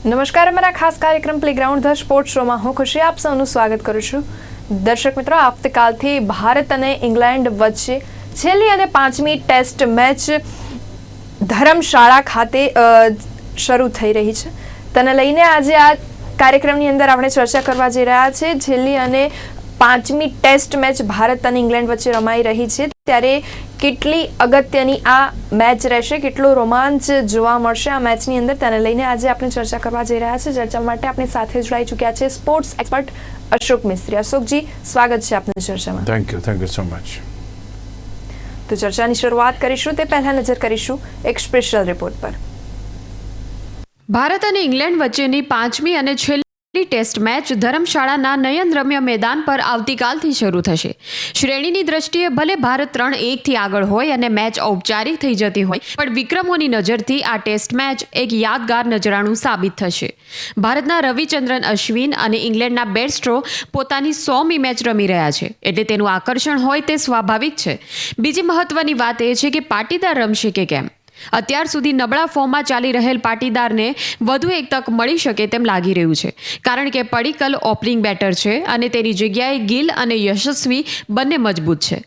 નમસ્કાર, અમારા ખાસ કાર્યક્રમ પ્લેગ્રાઉન્ડ ધ સ્પોર્ટ્સ શોમાં હું ખુશી આપ સૌનું સ્વાગત કરું છું. દર્શક મિત્રો, આવતીકાલથી ભારત અને ઇંગ્લેન્ડ વચ્ચે છેલ્લી અને 5મી ટેસ્ટ મેચ ધર્મશાળા ખાતે શરૂ થઈ રહી છે. તેને લઈને આજે આ કાર્યક્રમની અંદર આપણે ચર્ચા કરવા જઈ રહ્યા છે. છેલ્લી અને 5મી ટેસ્ટ મેચ ભારત અને ઇંગ્લેન્ડ વચ્ચે રમાઈ રહી છે, ત્યારે કેટલી અગત્યની આ મેચ રહેશે, કેટલો રોમાંચ જોવા મળશે આ મેચની અંદર, તેને લઈને આજે આપણે ચર્ચા કરવા જઈ રહ્યા છે. ચર્ચા માટે આપણી સાથે જોડાઈ ચૂક્યા છે સ્પોર્ટ્સ એક્સપર્ટ અશોક મિસ્ત્રી. અશોકજી, સ્વાગત છે આપની ચર્ચામાં. Thank you so much. તો ચર્ચાની શરૂઆત કરીશું તે પહેલા નજર કરીશું એક સ્પેશિયલ રિપોર્ટ પર. ભારત અને ઇંગ્લેન્ડ વચ્ચેની 5મી અને છેલ્લી ટેસ્ટ મેચ ધર્મશાળાના નયનરમ્ય મેદાન પર આવતીકાલથી શરૂ થશે. શ્રેણીની દ્રષ્ટિએ ભલે ભારત 3-1થી આગળ હોય અને મેચ ઔપચારિક થઈ જતી હોય, પણ વિક્રમોની નજરથી આ ટેસ્ટ મેચ એક યાદગાર નજરાણું સાબિત થશે. ભારતના રવિચંદ્રન અશ્વિન અને ઇંગ્લેન્ડના બેરસ્ટો પોતાની 100મી મેચ રમી રહ્યા છે, એટલે તેનું આકર્ષણ હોય તે સ્વાભાવિક છે. બીજી મહત્વની વાત એ છે કે પાટીદાર રમશે કે કેમ. અત્યાર સુધી નબળા ફોર્મમાં ચાલી રહેલ પાટીદારને વધુ એક તક મળી શકે તેમ લાગી રહ્યું છે, કારણ કે પડીકલ ઓપનિંગ બેટર છે અને તેની જગ્યાએ ગિલ અને યશસ્વી બંને મજબૂત છે.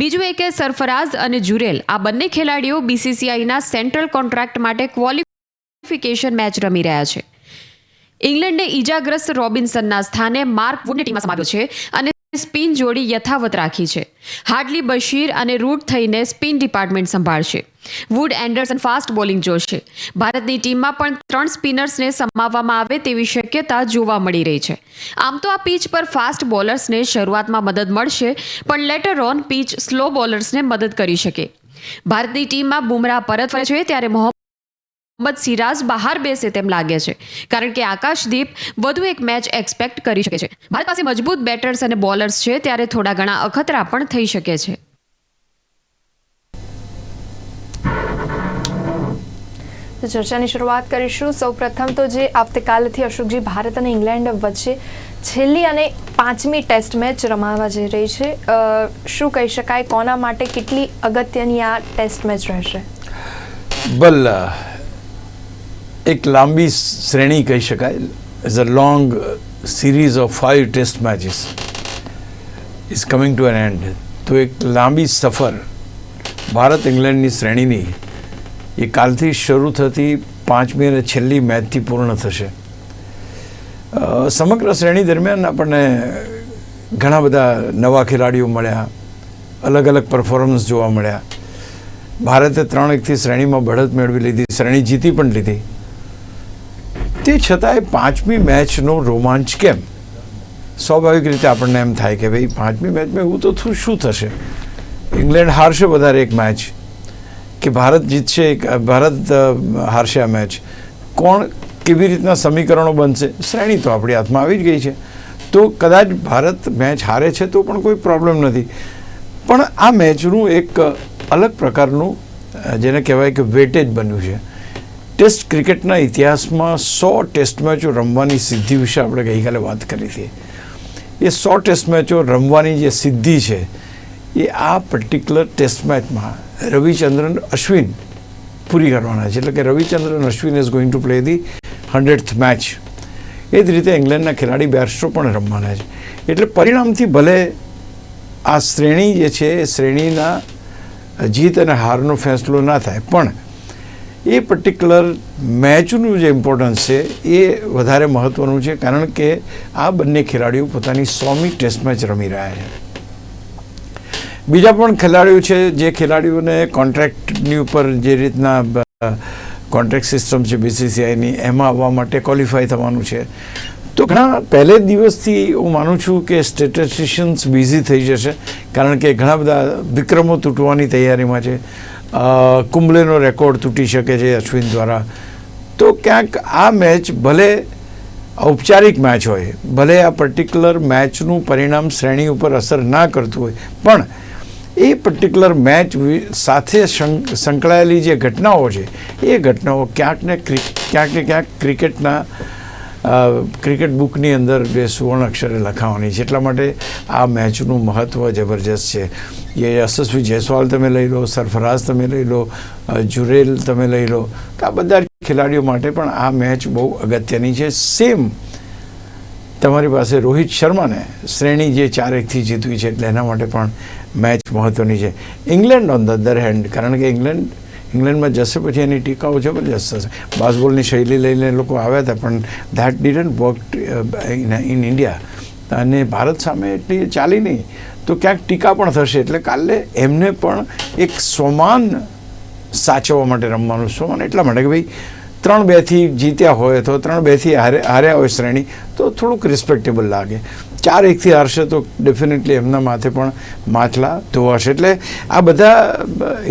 બીજું એ કે સરફરાઝ અને જુરેલ આ બંને ખેલાડીઓ BCCIના સેન્ટ્રલ કોન્ટ્રાક્ટ માટે ક્વોલિફિકેશન મેચ રમી રહ્યા છે. ઇંગ્લેન્ડે ઈજાગ્રસ્ત રોબિન્સનના સ્થાને માર્ક વુડને ટીમમાં સમાવ્યો છે અને સ્પિન જોડી યથાવત રાખી છે. હાર્ડલી બશીર અને રૂટ થઈને સ્પિન ડિપાર્ટમેન્ટ સંભાળશે. વુડ એન્ડરસન ફાસ્ટ બોલિંગ જોશે. ભારતની ટીમમાં પણ 3 સ્પિનર્સને સમાવવામાં આવે તેવી શક્યતા જોવા મળી રહી છે. આમ તો આ પીચ પર ફાસ્ટ બોલર્સને શરૂઆતમાં મદદ મળશે, પણ લેટર ઓન પીચ સ્લો બોલર્સને મદદ કરી શકે. ભારતની ટીમમાં બુમરાહ પરત ફરે છે, ત્યારે મોહમ્મદ સિરાજ બહાર બેસે તેમ લાગે છે, કારણ કે આકાશદીપ વધુ એક મેચ એક્સપેક્ટ કરી શકે છે. ભારત પાસે મજબૂત બેટર્સ અને બોલર્સ છે, ત્યારે થોડા ઘણા અખતરા પણ થઈ શકે છે. તો ચર્ચાની શરૂઆત કરીશું. સૌપ્રથમ તો જે આવતીકાલથી અશોકજી ભારત અને ઇંગ્લેન્ડ વચ્ચે છેલ્લી અને 5મી ટેસ્ટ મેચ રમાવા જઈ રહી છે, શું કહી શકાય, કોના માટે કેટલી અગત્યની આ ટેસ્ટ મેચ રહેશે? એક લાંબી શ્રેણી કહી શકાય. Is a long series of 5 test matches is coming to an end. તો એક લાંબી સફર ભારત ઇંગ્લેન્ડની શ્રેણીની એ કાલથી શરૂ થતી 5મી અને છેલ્લી મેચથી પૂર્ણ થશે. સમગ્ર શ્રેણી દરમિયાન આપણને ઘણા બધા નવા ખેલાડીઓ મળ્યા, અલગ અલગ પરફોર્મન્સ જોવા મળ્યા. ભારતે 3-1થી શ્રેણીમાં બઢત મેળવી લીધી, શ્રેણી જીતી પણ લીધી. તે છતાંય 5મી મેચનો રોમાંચ કેમ? સ્વાભાવિક રીતે આપણને એમ થાય કે ભાઈ 5મી મેચમાં એવું તો શું થશે? ઇંગ્લેન્ડ હારશે વધારે એક મેચ કે ભારત જીતશે, ભારત હારશે આ મેચ? કોણ કેવી રીતના સમીકરણો બનશે? શ્રેણી તો આપણી હાથમાં આવી જ ગઈ છે. તો કદાચ ભારત મેચ હારે છે તો પણ કોઈ પ્રોબ્લેમ નથી, પણ આ મેચનું એક અલગ પ્રકારનું જેને કહેવાય કે વેટેજ બન્યું છે. ટેસ્ટ ક્રિકેટના ઇતિહાસમાં 100 ટેસ્ટ મેચો રમવાની સિદ્ધિ વિશે આપણે ગઈકાલે વાત કરી હતી. એ 100 ટેસ્ટ મેચો રમવાની જે સિદ્ધિ છે એ આ પર્ટિક્યુલર ટેસ્ટ મેચમાં રવિચંદ્રન અશ્વિન પૂરી કરવાના છે. એટલે કે Ravichandran Ashwin is going to play the 100th match. એ જ રીતે ઇંગ્લેન્ડના ખેલાડી બેરસ્ટો પણ રમવાના છે. એટલે પરિણામથી ભલે આ શ્રેણી જે છે એ શ્રેણીના જીત અને હારનો ફેંસલો ના થાય, પણ એ પર્ટિક્યુલર મેચનું જે ઇમ્પોર્ટન્સ છે એ વધારે મહત્ત્વનું છે, કારણ કે આ બંને ખેલાડીઓ પોતાની 100મી ટેસ્ટ મેચ રમી રહ્યા છે. બીજા પણ ખેલાડીઓ છે જે ખેલાડીઓને કોન્ટ્રાક્ટની ઉપર જે રીતના કોન્ટ્રાક્ટ સિસ્ટમ છે BCCIની, એમાં આવવા માટે ક્વોલિફાય થવાનું છે. તો ઘણા પહેલે દિવસથી હું માનું છું કે સ્ટેટિસ્ટિશિયન્સ બિઝી થઈ જશે, કારણ કે ઘણા બધા વિક્રમો તૂટવાની તૈયારીમાં છે. કુંબલેનો રેકોર્ડ તૂટી શકે છે અશ્વિન દ્વારા. તો ક્યાંક આ મેચ ભલે ઔપચારિક મેચ હોય, ભલે આ પર્ટિક્યુલર મેચનું પરિણામ શ્રેણી ઉપર અસર ના કરતું હોય, પણ એ પર્ટિક્યુલર મેચ સાથે સંકળાયેલી જે ઘટનાઓ છે એ ઘટનાઓ ક્યાંક ને ક્યાંક ક્રિકેટ બુકની અંદર બે સુવર્ણ અક્ષરે લખાવાની છે. એટલા માટે આ મેચનું મહત્ત્વ જબરજસ્ત છે. જે યશસ્વી જયસ્વાલ તમે લઈ લો, સરફરાઝ તમે લઈ લો, જુરેલ તમે લઈ લો, તો આ બધા ખેલાડીઓ માટે પણ આ મેચ બહુ અગત્યની છે. સેમ તમારી પાસે રોહિત શર્માને શ્રેણી જે 4-1થી જીતવી છે એટલે એના માટે પણ મેચ મહત્ત્વની છે. England on the other hand, કારણ કે ઇંગ્લેન્ડમાં જશે પછી એની ટીકાઓ જબરજસ્ત થશે. બાસ્કેટબોલની શૈલી લઈને લોકો આવ્યા હતા પણ that didn't work in India, અને ભારત સામે એટલી ચાલી નહીં, તો ક્યાંક ટીકા પણ થશે. એટલે કાલે એમને પણ એક સ્વમાન સાચવવા માટે રમવાનું. સ્વમાન એટલા માટે કે ભાઈ 3-2થી જીત્યા હોય અથવા 3-2થી હાર્યા હોય શ્રેણી, તો થોડુંક રિસ્પેક્ટેબલ લાગે. 4-1થી હારશે તો ડેફિનેટલી એમના માથે પણ માછલા ધોવાશે. એટલે આ બધા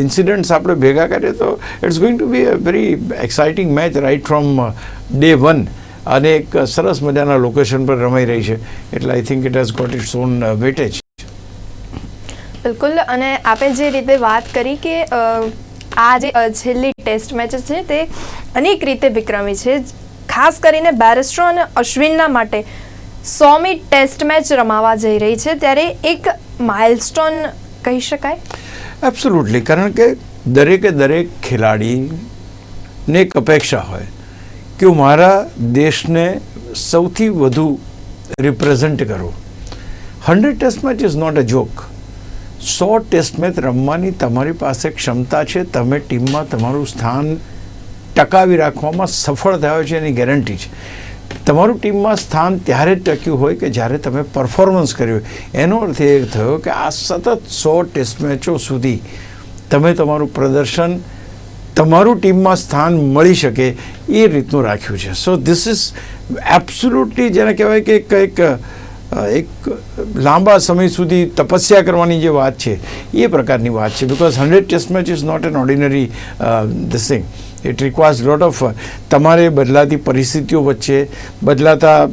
ઇન્સિડન્ટ્સ આપણે ભેગા કરીએ તો it's going to be a very exciting match right from day 1, અને એક સરસ મજાના લોકેશન પર રમાઈ રહી છે. એટલે I think it has got its own weightage. બિલકુલ. અને આપણે જે રીતે વાત કરી કે આ જે છેલ્લી ટેસ્ટ મેચ છે તે અનેક રીતે વિક્રમી છે, ખાસ કરીને બેરસ્ટો અને અશ્વિનના માટે 100મી ટેસ્ટ મેચ રમાવા જઈ રહી છે, ત્યારે એક માઇલસ્ટોન કહી શકાય. એબ્સોલ્યુટલી, કારણ કે દરેક ખેલાડીને એક અપેક્ષા હોય કે હું મારા દેશને સૌથી વધુ રિપ્રેઝન્ટ કરું. 100 test match is not a joke. 100 test match રમવાની તમારી પાસે ક્ષમતા છે. તમે ટીમમાં તમારું સ્થાન ટકાવી રાખવામાં સફળ થયો છે એની ગેરંટી છે. તમારું ટીમમાં સ્થાન ત્યારે જ ટક્યું હોય કે જ્યારે તમે પરફોર્મન્સ કર્યું. એનો અર્થ એ થયો કે આ સતત 100 ટેસ્ટ મેચો સુધી તમે તમારું પ્રદર્શન, તમારું ટીમમાં સ્થાન મળી શકે એ રીતનું રાખ્યું છે. સો ધીસ ઇઝ એબ્સોલ્યુટલી, જેને કહેવાય કે કંઈક એક લાંબા સમય સુધી તપસ્યા કરવાની જે વાત છે એ પ્રકારની વાત છે. Because 100 test match is not an ordinary this thing. It requires lot of, તમારે બદલાતી પરિસ્થિતિઓ વચ્ચે બદલાતા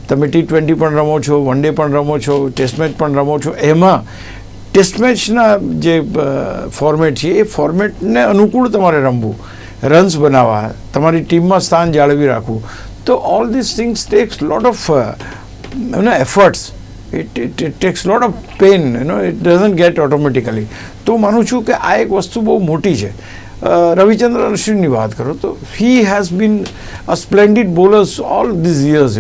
તમે T20 પણ રમો છો, વન ડે પણ રમો છો, ટેસ્ટ મેચ પણ રમો છો. એમાં ટેસ્ટ મેચના જે ફોર્મેટ છે એ ફોર્મેટને અનુકૂળ તમારે રમવું, રન્સ બનાવવા, તમારી ટીમમાં સ્થાન જાળવી રાખવું. તો all this things tax lot of efforts. It takes lot of pain, it doesn't get automatically. તો માનું છું કે આ એક વસ્તુ બહુ મોટી છે. રવિચંદ્રન અશ્વિનની વાત કરો તો he has been a splendid bowler all these years,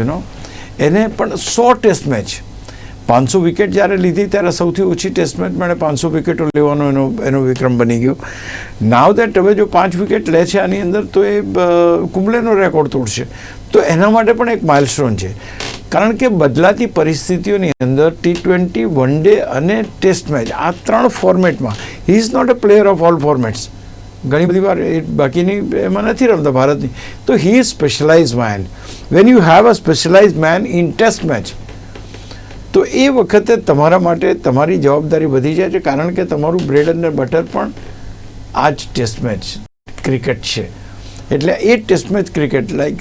એને પણ 100 ટેસ્ટ મેચ, 500 વિકેટ જ્યારે લીધી ત્યારે સૌથી ઓછી ટેસ્ટ મેચમાં એણે 500 વિકેટો લેવાનો એનો વિક્રમ બની ગયો. નાવ દેટ હવે જો 5 વિકેટ લે છે આની અંદર તો એ કુંબલેનો રેકોર્ડ તોડશે. તો એના માટે પણ એક માઇલસ્ટોન છે. કારણ કે બદલાતી પરિસ્થિતિઓની અંદર T20, વન ડે અને ટેસ્ટ મેચ, આ 3 ફોર્મેટમાં he is not a player of all formats. ઘણી બધી વાર એ બાકીની એમાં નથી રમતા ભારતની. તો he is specialize man. When you have a specialize man in test match, તો એ વખતે તમારા માટે તમારી જવાબદારી વધી જાય છે. કારણ કે તમારું બ્રેડ અને બટર પણ આ જ ટેસ્ટ મેચ ક્રિકેટ છે. એટલે એ test match cricket, like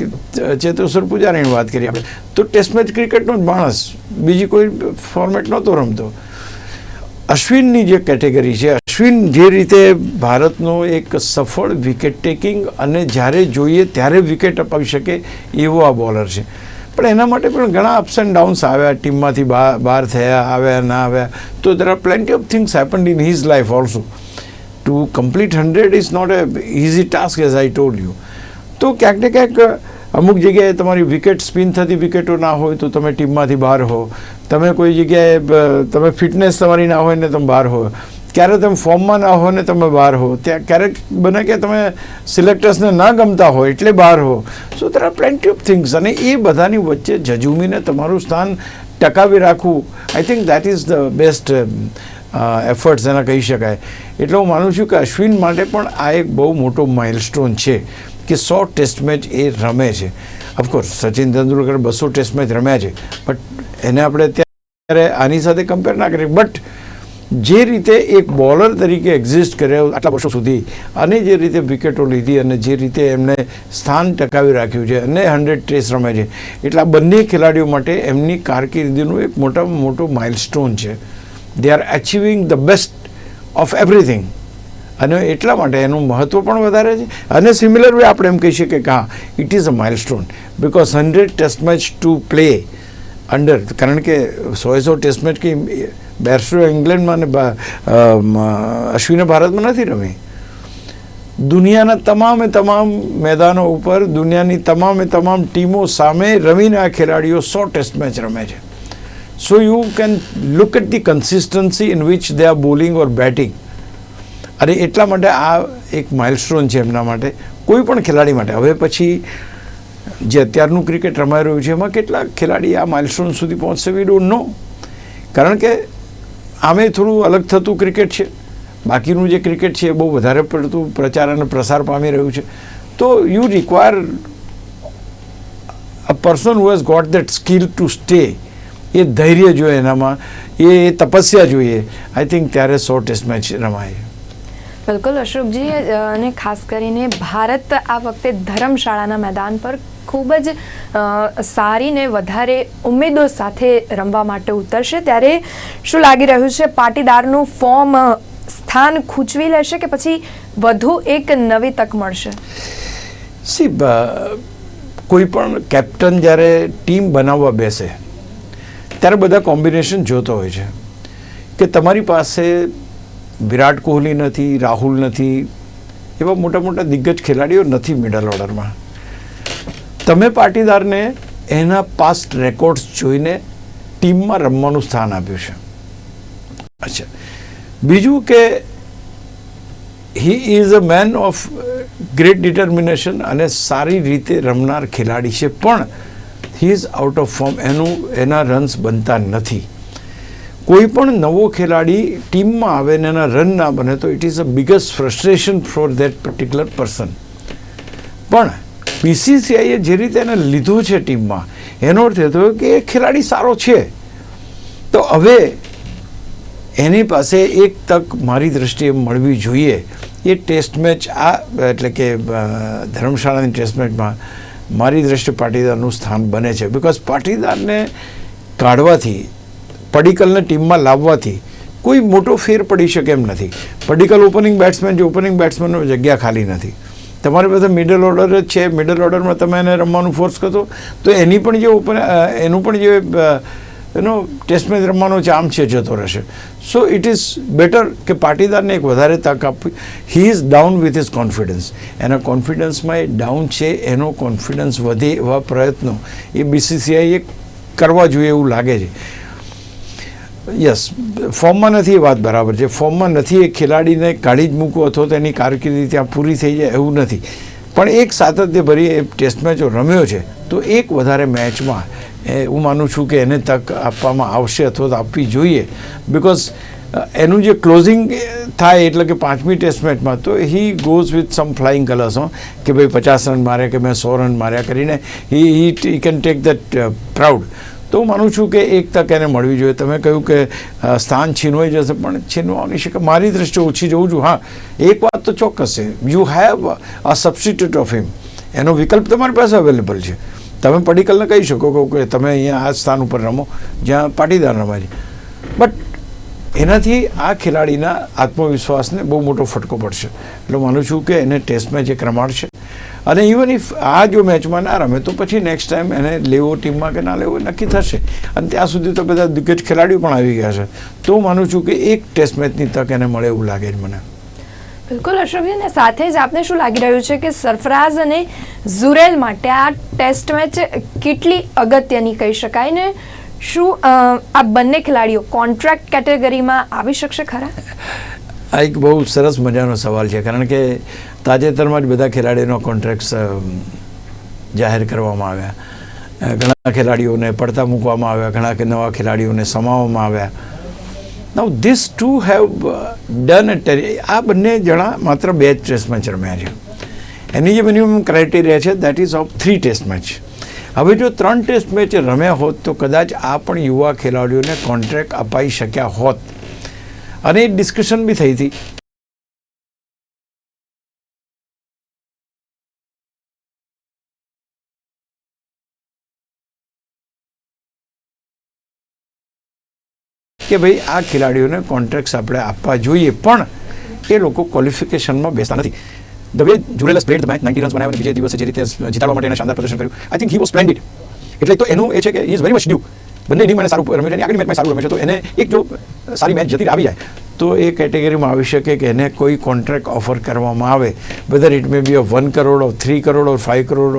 Cheteshwar પૂજારાની વાત કરીએ આપણે, તો ટેસ્ટ મેચ ક્રિકેટનો જ માણસ, બીજી કોઈ ફોર્મેટ નહોતો રમતો. અશ્વિનની જે કેટેગરી છે, અશ્વિન જે રીતે ભારતનો એક સફળ વિકેટ ટેકિંગ અને જ્યારે જોઈએ ત્યારે વિકેટ અપાવી શકે એવો આ બોલર છે. પણ એના માટે પણ ઘણા અપ્સ એન્ડ ડાઉન્સ આવ્યા, ટીમમાંથી બહાર થયા, આવ્યા ના આવ્યા. તો there are plenty of things happened in his life also. To complete 100 is not a easy task, as I told you. તો ક્યાંક ને ક્યાંક અમુક જગ્યાએ તમારી વિકેટ સ્પિન થતી વિકેટો ના હોય તો તમે ટીમમાંથી બહાર હો. તમે કોઈ જગ્યાએ તમે ફિટનેસ તમારી ના હોય ને તમે બહાર હો. ક્યારે તમે ફોર્મમાં ના હો ને તમે બહાર હો. ત્યાં ક્યારેક બને કે તમે સિલેક્ટર્સને ના ગમતા હોય એટલે બહાર હો. સો there are plenty of things. અને એ બધાની વચ્ચે ઝઝૂમીને તમારું સ્થાન ટકાવી રાખવું, I think that is the best efforts એના કહી શકાય. એટલે હું માનું છું કે અશ્વિન માટે પણ આ એક બહુ મોટો માઇલસ્ટોન છે કે 100 ટેસ્ટ મેચ એ રમે છે. Of course Sachin Tendulkar 200 test match રમ્યા છે, બટ એને આપણે ત્યારે આની સાથે કમ્પેર ના કરીએ. બટ જે રીતે એક બોલર તરીકે એક્ઝિસ્ટ કર્યો આટલા વર્ષો સુધી, અને જે રીતે વિકેટો લીધી અને જે રીતે એમને સ્થાન ટકાવી રાખ્યું છે અને 100 ટેસ્ટ રમે છે, એટલે આ બંને ખેલાડીઓ માટે એમની કારકિર્દીનું એક મોટામાં મોટો માઇલસ્ટોન છે. They are achieving the best of everything. અને એટલા માટે એનું મહત્ત્વ પણ વધારે છે. અને સિમિલર વે આપણે એમ કહી શકીએ કે હા, it is a milestone, because 100 test match to play under, કારણ કે 100 ટેસ્ટ મેચ કે બેરસ્ટો ઇંગ્લેન્ડમાં ને અશ્વિને ભારતમાં નથી રમી. દુનિયાના તમામ મેદાનો ઉપર દુનિયાની તમામ ટીમો સામે રમીને આ ખેલાડીઓ 100 ટેસ્ટ મેચ રમે છે. So you can look at the consistency in which they are bowling or batting. અને એટલા માટે આ એક માઇલસ્ટોન છે એમના માટે, કોઈ પણ ખેલાડી માટે. હવે પછી જે અત્યારનું ક્રિકેટ રમાઈ રહ્યું છે એમાં કેટલા ખેલાડી આ માઇલસ્ટોન સુધી પહોંચશે વી ડોન્ટ નો. કારણ કે આમે થોડું અલગ થતું ક્રિકેટ છે. બાકીનું જે ક્રિકેટ છે એ બહુ વધારે પડતું પ્રચાર અને પ્રસાર પામી રહ્યું છે. તો you require a person who has got that skill to stay. એ ધૈર્ય જોઈએ એનામાં, એ તપસ્યા જોઈએ. આઈ થિંક ત્યારે 100 ટેસ્ટ મેચ રમાય. બિલકુલ અશોકજી, અને ખાસ કરીને ભારત આ વખતે ધર્મશાળાના મેદાન પર ખૂબ જ સારી ને વધારે ઉમેદો સાથે રમવા માટે ઉતરશે. ત્યારે શું લાગી રહ્યું છે, પાટીદારનું ફોર્મ સ્થાન ખૂંચવી લેશે કે પછી વધુ એક નવી તક મળશે? સી, કોઈ પણ કેપ્ટન જ્યારે ટીમ બનાવવા બેસે ત્યારે બધા કોમ્બિનેશન જોતો હોય છે કે તમારી પાસે વિરાટ કોહલી નથી, રાહુલ નથી, એવા મોટા દિગ્ગજ ખેલાડીઓ નથી મિડલ ઓર્ડરમાં. તમે પાટીદારને એના પાસ્ટ રેકોર્ડ્સ જોઈને ટીમમાં રમવાનું સ્થાન આપ્યું છે. અચ્છા, બીજું કે he is a man of great determination અને સારી રીતે રમનાર ખેલાડી છે, પણ he is out of form. એના રન્સ બનતા નથી. કોઈ પણ નવો ખેલાડી ટીમમાં આવે ને એના રન ના બને તો it is a biggest frustration for that particular person. પણ BCCIએ જે રીતે એને લીધું છે ટીમમાં, એનો અર્થ એ થયો કે એ ખેલાડી સારો છે. તો હવે એની પાસે એક તક મારી દ્રષ્ટિએ મળવી જોઈએ. એ ટેસ્ટ મેચ એટલે કે ધર્મશાળાની ટેસ્ટ મેચમાં મારી દ્રષ્ટિએ પાટીદારનું સ્થાન બને છે. બિકોઝ પાટીદારને કાઢવાથી, પડીકલને ટીમમાં લાવવાથી કોઈ મોટો ફેર પડી શકે એમ નથી. પડીકલ ઓપનિંગ બેટ્સમેન છે, ઓપનિંગ બેટ્સમેનનો જગ્યા ખાલી નથી. તમારી પાસે મિડલ ઓર્ડર જ છે. મિડલ ઓર્ડરમાં તમે એને રમવાનું ફોર્સ કરશો તો એનું પણ જે ટેસ્ટ મેચ રમવાનો ચામ છે જતો રહેશે. સો ઇટ ઇઝ બેટર કે પાટીદારને એક વધારે તક આપવી. He is down with his confidence. એના કોન્ફિડન્સમાં એ ડાઉન છે. એનો કોન્ફિડન્સ વધે એવા પ્રયત્નો એ BCCIએ કરવા જોઈએ એવું લાગે છે. યસ, ફોર્મમાં નથી, એ વાત બરાબર છે. ફોર્મમાં નથી એ ખેલાડીને કાઢી જ મૂકો અથવા તો એની કારકિર્દી ત્યાં પૂરી થઈ જાય એવું નથી. પણ એક સાતત્યભરી એ ટેસ્ટ મેચો રમ્યો છે તો એક વધારે મેચમાં હું માનું છું કે એને તક આપવામાં આવશે અથવા તો આપવી જોઈએ. બિકોઝ એનું જે ક્લોઝિંગ થાય એટલે કે 5મી ટેસ્ટ મેચમાં તો he goes with some flying colours, કે ભાઈ 50 રન માર્યા કે મેં 100 રન માર્યા કરીને he can take that proud. તો હું માનું છું કે એક તક એને મળવી જોઈએ. તમે કહ્યું કે સ્થાન છીનવાઈ જશે, પણ છીનવાની શકે મારી દ્રષ્ટિએ ઓછી જોઉં છું. હા, એક વાત તો ચોક્કસ છે, you have a substitute of him. એનો વિકલ્પ તમારી પાસે અવેલેબલ છે. તમે પડીકલને કહી શકો કે તમે અહીંયા આ સ્થાન ઉપર રમો જ્યાં પાટીદાર રમાય છે. બટ એનાથી આ ખેલાડીના આત્મવિશ્વાસને બહુ મોટો ફટકો પડશે. એટલે માનું છું કે એને ટેસ્ટ મેચ એક રમાડશે. અને ઇવન ઇફ આ જો મેચમાં ના રમે તો પછી નેક્સ્ટ ટાઈમ એને લેવો ટીમમાં કે ના લેવો નક્કી થશે. અને ત્યાં સુધી તો બધા દિગ્ગજ ખેલાડીઓ પણ આવી ગયા છે. તો હું માનું છું કે એક ટેસ્ટ મેચની તક એને મળે એવું લાગે છે મને. બિલકુલ અશોકજી, ને સાથે જ આપને શું લાગી રહ્યું છે કે સરફરાઝ અને ઝુરેલ માટે આ ટેસ્ટ મેચ કેટલી અગત્યની કહી શકાય, ને શું આ બંને ખેલાડીઓ કોન્ટ્રાક્ટ કેટેગરીમાં આવી શકશે ખરા? આ એક બહુ સરસ મજાનો સવાલ છે, કારણ કે તાજેતરમાં જ બધા ખેલાડીઓનો કોન્ટ્રાક્ટ્સ જાહેર કરવામાં આવ્યા. ઘણા ખેલાડીઓને પડતા મૂકવામાં આવ્યા, ઘણા નવા ખેલાડીઓને સમાવવામાં આવ્યા. Now this to have done at. આ બંને જણા માત્ર 2 ટેસ્ટ મેચ રમ્યા છે. એની જે મિનિમમ ક્રાઇટેરિયા છે that is of 3 test match. હવે જો 3 ટેસ્ટ મેચ રમ્યા હોત તો કદાચ આ પણ યુવા ખેલાડીઓને કોન્ટ્રાક્ટ અપાઈ શક્યા હોત. અને એ ડિસ્કશન બી થઈ હતી. કે ભાઈ આ ખેલાડીઓને કોન્ટ્રાક્ટ્સ આપણે આપવા જોઈએ, પણ એ લોકો ક્વોલિફિકેશનમાં બેસતા નથી. The way Jurel has played the match, 90 runs બનાવ્યા બીજે દિવસે જે રીતે જીતાડવા માટે એને શાનદાર પ્રદર્શન કર્યું, આઈ થિંક હી વોઝ સ્પ્લેન્ડિડ. એટલે તો એનું એ છે કે he is very much due બંને ઇનિંગ સારું રમે છે અને આગળની મેચમાં સારું રમે છે, તો એને એક જો સારી મેચ જતી આવી જાય તો એ કેટેગરીમાં આવી શકે કે એને કોઈ કોન્ટ્રાક્ટ ઓફર કરવામાં આવે, whether it may be of 1 crore or 3 crore or 5 crore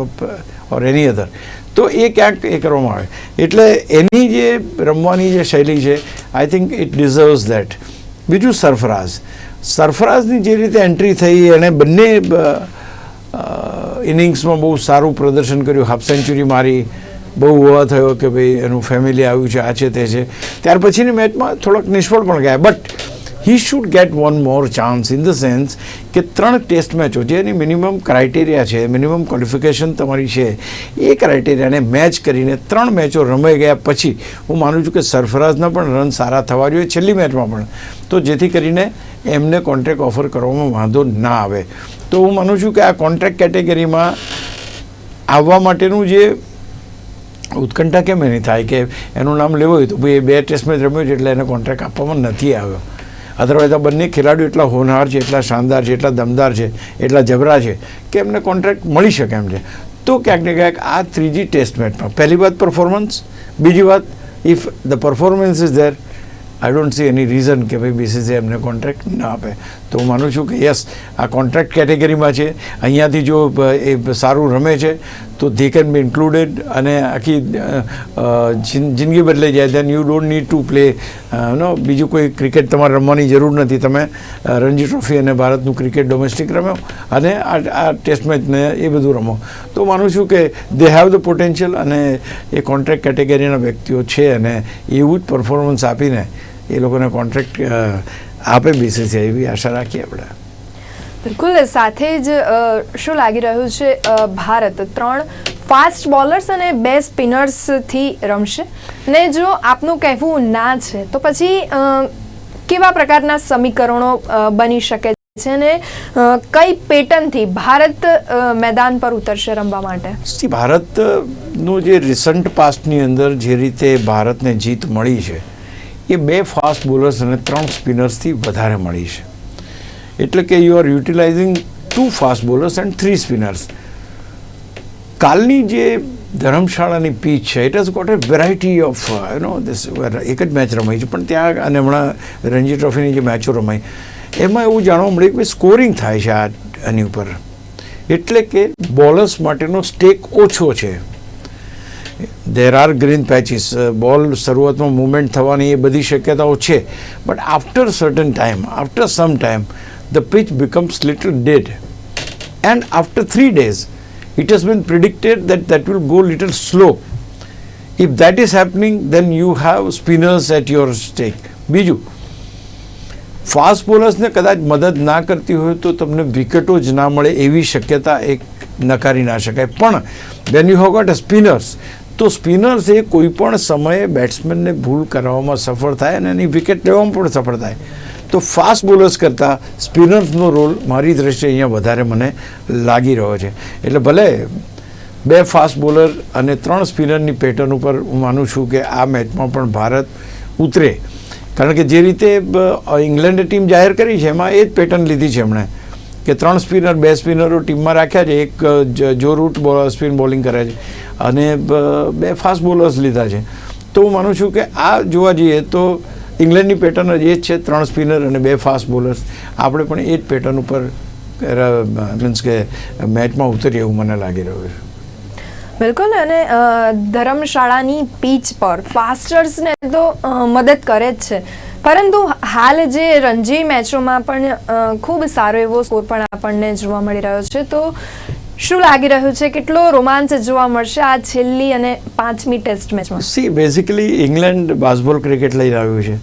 or any other, તો એ ક્યાંક એ કરવામાં આવે. એટલે એની જે રમવાની જે શૈલી છે, આઈ થિંક ઇટ ડિઝર્વ્સ દેટ. બીજું સરફરાઝની જે રીતે એન્ટ્રી થઈ, અને બંને ઇનિંગ્સમાં બહુ સારું પ્રદર્શન કર્યું, હાફ સેન્ચુરી મારી, બહુ હોવા થયો કે ભાઈ એનું ફેમિલી આવ્યું છે, આ છે તે છે. ત્યાર પછીની મેચમાં થોડાક નિષ્ફળ પણ ગયા, but he should get one more chance in the sense કે 3 ટેસ્ટ મેચો જેની મિનિમમ ક્રાઇટેરિયા છે, મિનિમમ ક્વોલિફિકેશન તમારી છે, એ ક્રાઇટેરિયાને મેચ કરીને 3 મેચો રમાઈ ગયા પછી હું માનું છું કે સરફરાઝના પણ રન સારા થવા જોઈએ છેલ્લી મેચમાં પણ, તો જેથી કરીને એમને કોન્ટ્રાક્ટ ઓફર કરવામાં વાંધો ના આવે. તો હું માનું છું કે આ કોન્ટ્રાક્ટ કેટેગરીમાં આવવા માટેનું જે ઉત્કંઠા કેમ એની થાય કે એનું નામ લેવું હોય તો ભાઈ 2 ટેસ્ટ મેચ રમ્યો છે એટલે એને કોન્ટ્રાક્ટ આપવામાં નથી આવ્યો. અધરવાઇઝ આ બંને ખેલાડીઓ એટલા હોનહાર છે, એટલા શાનદાર છે, એટલા દમદાર છે, એટલા જબરા છે કે એમને કોન્ટ્રાક્ટ મળી શકે એમ છે. તો ક્યાંક ને ક્યાંક આ ત્રીજી ટેસ્ટ મેચમાં પહેલી વાત પરફોર્મન્સ, બીજી વાત if the performance is there, I don't see any reason કે ભાઈ બીસીસીઆઈ એમને કોન્ટ્રાક્ટ ના આપે. તો હું માનું છું કે યસ, આ કોન્ટ્રાક્ટ કેટેગરીમાં છે, અહીંયાથી જો એ સારું રમે છે તો ધે કેન બી ઇન્ક્લુડેડ, અને આખી જિંદગી બદલાઈ જાય. Then you don't need to play બીજું કોઈ ક્રિકેટ તમારે રમવાની જરૂર નથી. તમે રણજી ટ્રોફી અને ભારતનું ક્રિકેટ ડોમેસ્ટિક રમ્યો અને આ ટેસ્ટ મેચને એ બધું રમો. તો માનું છું કે દે હેવ ધ પોટેન્શિયલ, અને એ કોન્ટ્રાક્ટ કેટેગરીના વ્યક્તિઓ છે, અને એવું જ પરફોર્મન્સ આપીને એ લોકોને કોન્ટ્રાક્ટ આપે બીસીસીઆઈ, એવી આશા રાખીએ આપણે. બિલકુલ. સાથે જ શું લાગી રહ્યું છે, ભારત 3 ફાસ્ટ બોલર્સ અને 2 સ્પિનર્સથી રમશે, ને જો આપનું કહેવું ના છે તો પછી કેવા પ્રકારના સમીકરણો બની શકે છે, ને કઈ પેટર્નથી ભારત મેદાન પર ઉતરશે રમવા માટે? ભારતનું જે રિસન્ટ પાસ્ટની અંદર જે રીતે ભારતને જીત મળી છે એ 2 ફાસ્ટ બોલર્સ અને 3 સ્પિનર્સથી વધારે મળી છે. એટલે કે you are utilizing 2 fast bowlers and 3 spinners. કાલની જે ધર્મશાળાની પીચ છે, it has got a variety of this, એક જ મેચ રમાઈ છે પણ ત્યાં, અને હમણાં રણજી ટ્રોફીની જે મેચો રમાઈ એમાં એવું જાણવા મળ્યું કે સ્કોરિંગ થાય છે આની ઉપર, એટલે કે બોલર્સ માટેનો સ્ટેક ઓછો છે. દેર આર ગ્રીન પેચીસ, બોલ શરૂઆતમાં મૂવમેન્ટ થવાની એ બધી શક્યતાઓ છે, but after certain time, after some time the pitch becomes little dead, and after 3 days it has been predicted that will go little slow. If that is happening, then you have spinners at your stake. બીજું, fast બોલર્સને કદાચ મદદ ના કરતી હોય તો તમને વિકેટો જ ના મળે એવી શક્યતા એક નકારી ના શકાય. પણ when you have got a spinners, તો સ્પિનર્સ એ કોઈ પણ સમયે બેટ્સમેનને ભૂલ કરવામાં સફળ થાય અને એની વિકેટ લેવામાં પણ સફળ થાય. તો ફાસ્ટ બોલર્સ કરતાં સ્પિનર્સનો રોલ મારી દ્રષ્ટિએ અહીંયા વધારે મને લાગી રહ્યો છે. એટલે ભલે 2 ફાસ્ટ બોલર અને 3 સ્પિનરની પેટર્ન ઉપર હું માનું છું કે આ મેચમાં પણ ભારત ઉતરે, કારણ કે જે રીતે ઇંગ્લેન્ડે ટીમ જાહેર કરી છે એમાં એ જ પેટર્ન લીધી છે એમણે, કે 3 સ્પિનર 2 સ્પિનરો ટીમમાં રાખ્યા છે, એક જો રૂટ સ્પિન બોલિંગ કરે છે, અને 2 ફાસ્ટ બોલર્સ લીધા છે. તો હું માનું છું કે આ જોવા જઈએ તો ઇંગ્લેન્ડની પેટર્ન જ એ જ છે, 3 સ્પિનર અને 2 ફાસ્ટ બોલર્સ. આપણે પણ એ જ પેટર્ન ઉપર મીન્સ કે મેચમાં ઉતરીએ એવું મને લાગી રહ્યું છે. બિલકુલ. અને ધર્મશાળાની પીચ પર ફાસ્ટર્સને તો મદદ કરે જ છે, પરંતુ હાલ જે રણજી મેચોમાં પણ ખૂબ સારો એવો સ્કોર પણ આપણને જોવા મળી રહ્યો છે. તો શું લાગી રહ્યું છે, કેટલો રોમાંચ જોવા મળશે આ છેલ્લી અને 5મી ટેસ્ટ મેચમાં? C, basically England basketball cricket લઈ આવ્યું છે,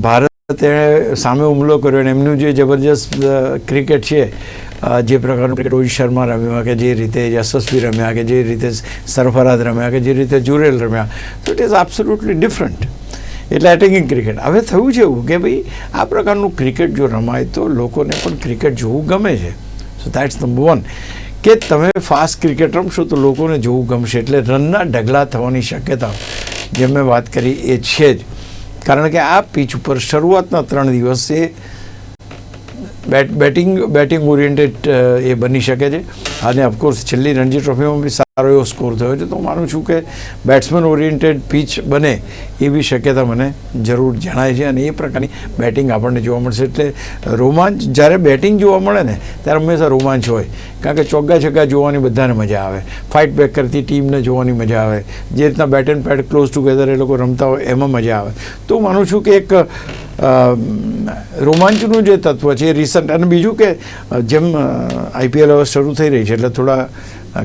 ભારતે સામે હુમલો કર્યો, અને એમનું જે જબરજસ્ત ક્રિકેટ છે, જે પ્રકારનું ક્રિકેટ રોહિત શર્મા રમ્યા, કે જે રીતે યશસ્વી રમ્યા, કે જે રીતે સરફરાઝ રમ્યા, કે જે રીતે જુરેલ રમ્યા, તો ઇટ ઇઝ એબ્સોલ્યુટલી ડિફરન્ટ. એટલે એટેકિંગ ક્રિકેટ. હવે થયું છે એવું કે ભાઈ આ પ્રકારનું ક્રિકેટ જો રમાય તો લોકોને પણ ક્રિકેટ જોવું ગમે છે. સો દેટ્સ નંબર 1, કે તમે ફાસ્ટ ક્રિકેટ રમશો તો લોકોને જોવું ગમશે, એટલે રનના ઢગલા થવાની શક્યતા જે મેં વાત કરી એ છે જ. કારણ કે આ પીચ ઉપર શરૂઆતના 3 દિવસ એ બેટિંગ ઓરિએન્ટેડ એ બની શકે છે, અને ઓફકોર્સ છેલ્લી રણજી ટ્રોફીમાં બી સારો એવો સ્કોર થયો છે. તો હું માનું છું કે બેટ્સમેન ઓરિએન્ટેડ પિચ બને એવી શક્યતા મને જરૂર જણાય છે અને એ પ્રકારની બેટિંગ આપણને જોવા મળશે. એટલે રોમાંચ, જ્યારે બેટિંગ જોવા મળે ને ત્યારે હંમેશા રોમાંચ હોય, કારણ કે ચોગ્ગા છગ્ગા જોવાની બધાને મજા આવે, ફાઇટ બેક કરતી ટીમને જોવાની મજા આવે, જે રીતના બેટ એન્ડ પેડ ક્લોઝ ટુગેધર એ લોકો રમતા હોય એમાં મજા આવે. તો હું માનું છું કે એક રોમાંચનું જે તત્વ છે એ રિસન્ટ. અને બીજું કે જેમ IPL હવે શરૂ થઈ રહી છે એટલે થોડા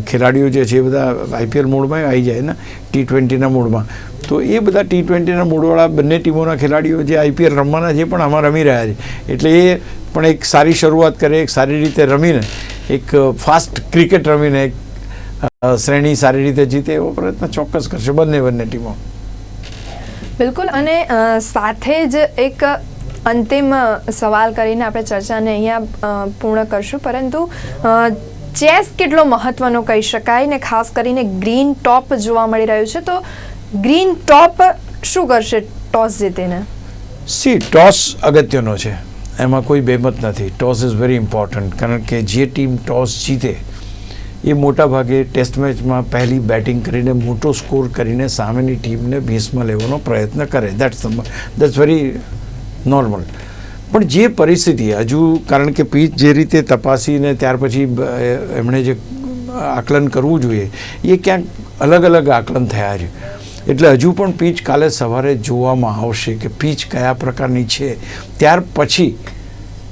ખેલાડીઓ જે છે એ બધા IPL મોડમાં આવી જાય ને, T20ના મોડમાં. તો એ બધા T20ના મોડવાળા બંને ટીમોના ખેલાડીઓ જે IPL રમવાના છે પણ આમાં રમી રહ્યા છે. એટલે એ પણ એક સારી શરૂઆત કરે, એક સારી રીતે રમીને, એક ફાસ્ટ ક્રિકેટ રમીને એક શ્રેણી સારી રીતે જીતે એવો પ્રયત્ન ચોક્કસ કરશે બંને ટીમો. બિલકુલ. અને સાથે જ એક અંતિમ સવાલ કરીને આપણે ચર્ચાને અહીંયા પૂર્ણ કરશું, પરંતુ ચેસ કેટલો મહત્વનો કહી શકાય ને ખાસ કરીને ગ્રીન ટોપ જોવા મળી રહ્યું છે, તો ગ્રીન ટોપ શું કરશે ટોસ જીતીને? ટોસ અગત્યનો છે, એમાં કોઈ બેમત નથી. ટોસ ઇઝ વેરી ઇમ્પોર્ટન્ટ, કારણ કે જે ટીમ ટોસ જીતે એ મોટા ભાગે ટેસ્ટ મેચમાં પહેલી બેટિંગ કરીને મોટો સ્કોર કરીને સામેની ટીમને ભેંસમાં લેવાનો પ્રયત્ન કરે. That's very normal. પણ જે પરિસ્થિતિ હજુ, કારણ કે પીચ જે રીતે તપાસીને ત્યાર પછી એમણે જે આકલન કરવું જોઈએ એ ક્યાંક અલગ અલગ આકલન થયા છે. એટલે હજુ પણ પીચ કાલે સવારે જોવામાં આવશે કે પીચ કયા પ્રકારની છે, ત્યાર પછી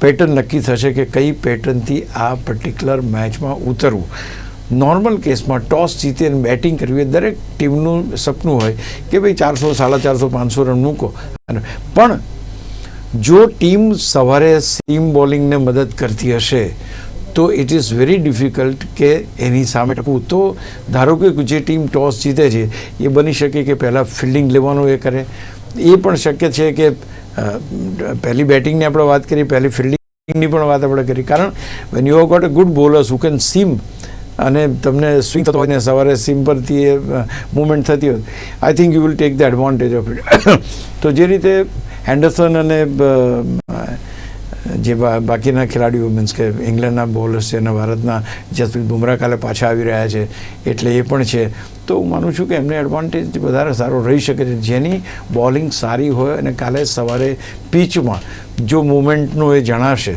પેટર્ન નક્કી થશે કે કઈ પેટર્નથી આ પર્ટિક્યુલર મેચમાં ઉતરવું. નોર્મલ કેસમાં ટોસ જીતે અને બેટિંગ કરવી એ દરેક ટીમનું સપનું હોય કે ભાઈ 400, 450, 500 રન મૂકો. પણ જો ટીમ સવારે સીમ બોલિંગને મદદ કરતી હશે તો ઇટ ઇઝ વેરી ડિફિકલ્ટ કે એની સામે ટકવું. તો ધારો કે જે ટીમ ટોસ જીતે છે એ બની શકે કે પહેલાં ફિલ્ડિંગ લેવાનું એ કરે. એ પણ શક્ય છે કે પહેલી બેટિંગની આપણે વાત કરી, પહેલી ફિલ્ડિંગની પણ વાત આપણે કરી. કારણ when you have got a good bowlers who can seam, અને તમને સ્વિંગ થતો હોય ને સવારે સીમ પરથી એ મૂવમેન્ટ થતી હોય, I think you will take the advantage of it. તો જે રીતે હેન્ડરસન અને જે બાકીના ખેલાડીઓ, મીન્સ કે ઇંગ્લેન્ડના બોલર્સ છે અને ભારતના જસપ્રીત બુમરાહ કાલે પાછા આવી રહ્યા છે એટલે એ પણ છે. તો હું માનું છું કે એમને એડવાન્ટેજ વધારે સારો રહી શકે છે. જેની બોલિંગ સારી હોય અને કાલે સવારે પીચમાં જો મુવમેન્ટનું એ જણાશે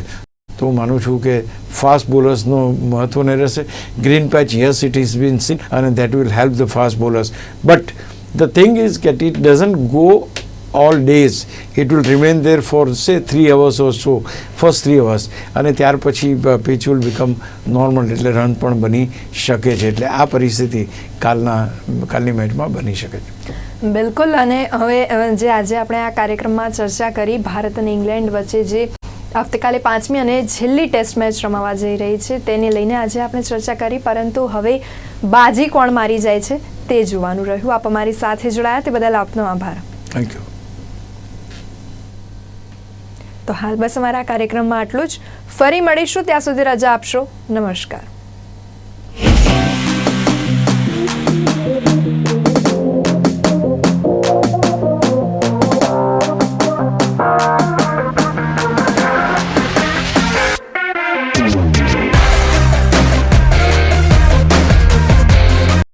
તો હું માનું છું કે ફાસ્ટ બોલર્સનો મહત્વને રહેશે. Green patch, yes it is been seen અને that will help the fast bowlers. But the thing is કે it doesn't go all days. It will remain there for say 3 hours or so, first 3 hours, અને ત્યાર પછી pitch will become normal, એટલે run પણ બની શકે છે. એટલે આ પરિસ્થિતિ કાલની મેચમાં બની શકે છે. બિલકુલ. અને હવે જે આજે આપણે આ કાર્યક્રમમાં ચર્ચા કરી ભારત અને ઇંગ્લેન્ડ વચ્ચે જે આવતીકાલે 5મી અને છેલ્લી ટેસ્ટ મેચ રમાવા જઈ રહી છે તેને લઈને આજે આપણે ચર્ચા કરી, પરંતુ હવે બાજી કોણ મારી જાય છે તે જોવાનું રહ્યું. આપ અમારી સાથે જોડાયા તે બદલ આપનો આભાર. Thank you. તો હાલ બસ અમારા કાર્યક્રમમાં આટલું જ. ફરી મળીશું, ત્યાં સુધી રજા આપશો. નમસ્કાર.